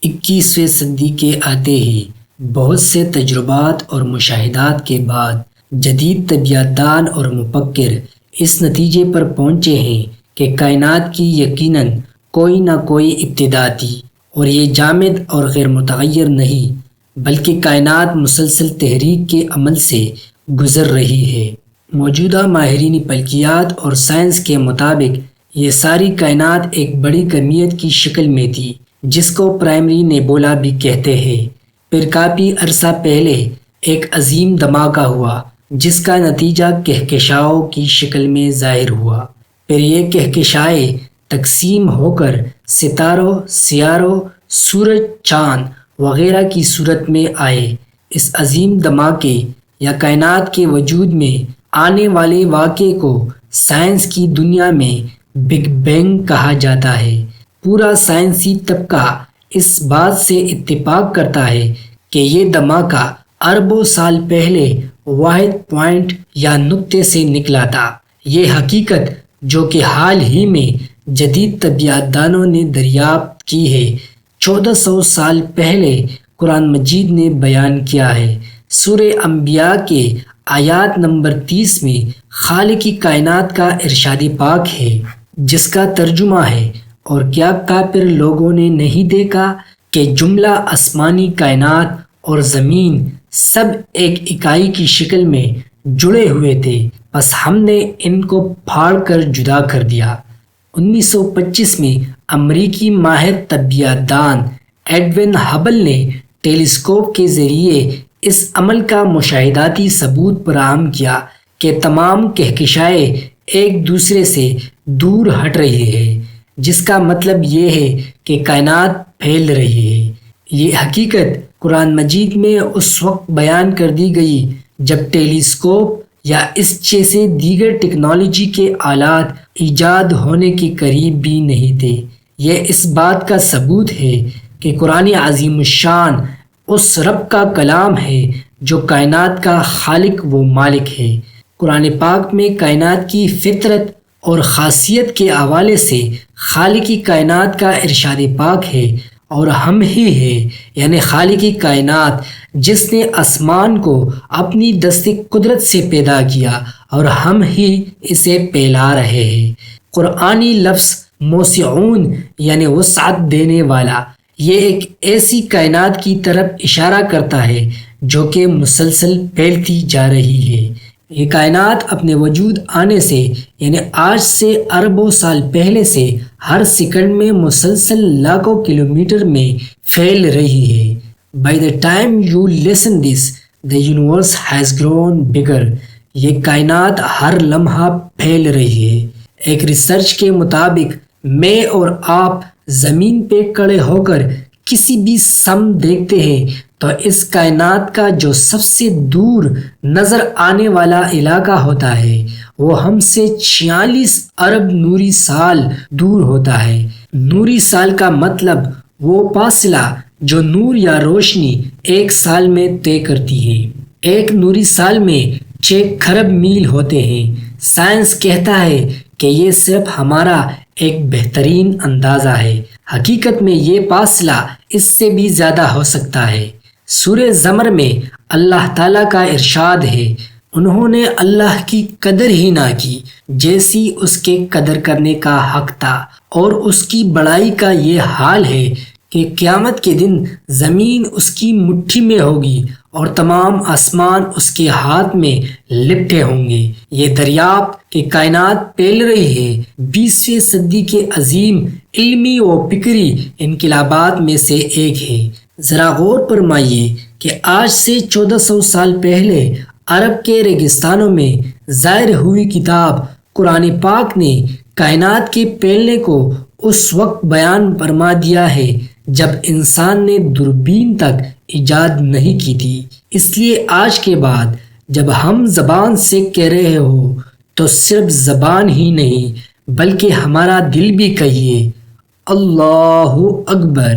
21ویں صدی کے آتے ہی بہت سے تجربات اور مشاہدات کے بعد جدید طبیعت دان اور مفکر اس نتیجے پر پہنچے ہیں کہ کائنات کی یقیناً کوئی نہ کوئی ابتدا تھی اور یہ جامد اور غیر متغیر نہیں بلکہ کائنات مسلسل تحریک کے عمل سے گزر رہی ہے۔ موجودہ ماہرین فلکیات اور سائنس کے مطابق یہ ساری کائنات ایک بڑی کمیت کی شکل میں تھی جس کو پرائمری نیبولا بھی کہتے ہیں۔ پھر کافی عرصہ پہلے ایک عظیم دھماکہ ہوا جس کا نتیجہ کہکشاؤں کی شکل میں ظاہر ہوا۔ پھر یہ کہکشائیں تقسیم ہو کر ستاروں، سیاروں، سورج، چاند وغیرہ کی صورت میں آئے۔ اس عظیم دھماکے یا کائنات کے وجود میں آنے والے واقعے کو سائنس کی دنیا میں بگ بینگ کہا جاتا ہے۔ پورا سائنسی طبقہ اس بات سے اتفاق کرتا ہے کہ یہ دھماکہ اربوں سال پہلے واحد پوائنٹ یا نقطے سے نکلا تھا۔ یہ حقیقت جو کہ حال ہی میں جدید طبیعت دانوں نے دریافت کی ہے 1400 سال پہلے قرآن مجید نے بیان کیا ہے۔ سورہ انبیاء کے آیات نمبر 30 میں خالق کائنات کا ارشاد پاک ہے جس کا ترجمہ ہے، اور کیا کافر لوگوں نے نہیں دیکھا کہ جملہ آسمانی کائنات اور زمین سب ایک اکائی کی شکل میں جڑے ہوئے تھے، بس ہم نے ان کو پھاڑ کر جدا کر دیا۔ 1925 میں امریکی ماہر طبیعت دان ایڈون ہبل نے ٹیلیسکوپ کے ذریعے اس عمل کا مشاہداتی ثبوت فراہم کیا کہ تمام کہکشائیں ایک دوسرے سے دور ہٹ رہی ہیں، جس کا مطلب یہ ہے کہ کائنات پھیل رہی ہے۔ یہ حقیقت قرآن مجید میں اس وقت بیان کر دی گئی جب ٹیلیسکوپ یا اس جیسے دیگر ٹیکنالوجی کے آلات ایجاد ہونے کے قریب بھی نہیں تھے۔ یہ اس بات کا ثبوت ہے کہ قرآن عظیم الشان اس رب کا کلام ہے جو کائنات کا خالق و مالک ہے۔ قرآن پاک میں کائنات کی فطرت اور خاصیت کے حوالے سے خالق کائنات کا ارشاد پاک ہے، اور ہم ہی ہے یعنی خالق کائنات جس نے آسمان کو اپنی دست قدرت سے پیدا کیا اور ہم ہی اسے پھیلا رہے ہیں۔ قرآنی لفظ موسعون یعنی وسعت دینے والا، یہ ایک ایسی کائنات کی طرف اشارہ کرتا ہے جو کہ مسلسل پھیلتی جا رہی ہے۔ یہ کائنات اپنے وجود آنے سے یعنی آج سے اربوں سال پہلے سے ہر سیکنڈ میں مسلسل لاکھوں کلومیٹر میں پھیل رہی ہے۔ By the time you listen this, the universe has grown bigger. یہ کائنات ہر لمحہ پھیل رہی ہے۔ ایک ریسرچ کے مطابق میں اور آپ زمین پہ کھڑے ہو کر کسی بھی سمت دیکھتے ہیں تو اس کائنات کا جو سب سے دور نظر آنے والا علاقہ ہوتا ہے وہ ہم سے 46 ارب نوری سال دور ہوتا ہے۔ نوری سال کا مطلب وہ فاصلہ جو نور یا روشنی ایک سال میں طے کرتی ہے۔ ایک نوری سال میں 6 کھرب میل ہوتے ہیں۔ سائنس کہتا ہے کہ یہ صرف ہمارا ایک بہترین اندازہ ہے، حقیقت میں یہ فاصلہ اس سے بھی زیادہ ہو سکتا ہے۔ سورہ زمر میں اللہ تعالیٰ کا ارشاد ہے، انہوں نے اللہ کی قدر ہی نہ کی جیسی اس کے قدر کرنے کا حق تھا، اور اس کی بڑائی کا یہ حال ہے کہ قیامت کے دن زمین اس کی مٹھی میں ہوگی اور تمام آسمان اس کے ہاتھ میں لپٹے ہوں گے۔ یہ دریافت کہ کائنات پھیل رہی ہے 20ویں صدی کے عظیم علمی و فکری انقلابات میں سے ایک ہے۔ ذرا غور فرمائیے کہ آج سے 1400 سال پہلے عرب کے ریگستانوں میں ظاہر ہوئی کتاب قرآن پاک نے کائنات کے پھیلنے کو اس وقت بیان فرما دیا ہے جب انسان نے دوربین تک ایجاد نہیں کی تھی۔ اس لیے آج کے بعد جب ہم زبان سے کہہ رہے ہو تو صرف زبان ہی نہیں بلکہ ہمارا دل بھی کہیے اللہ اکبر۔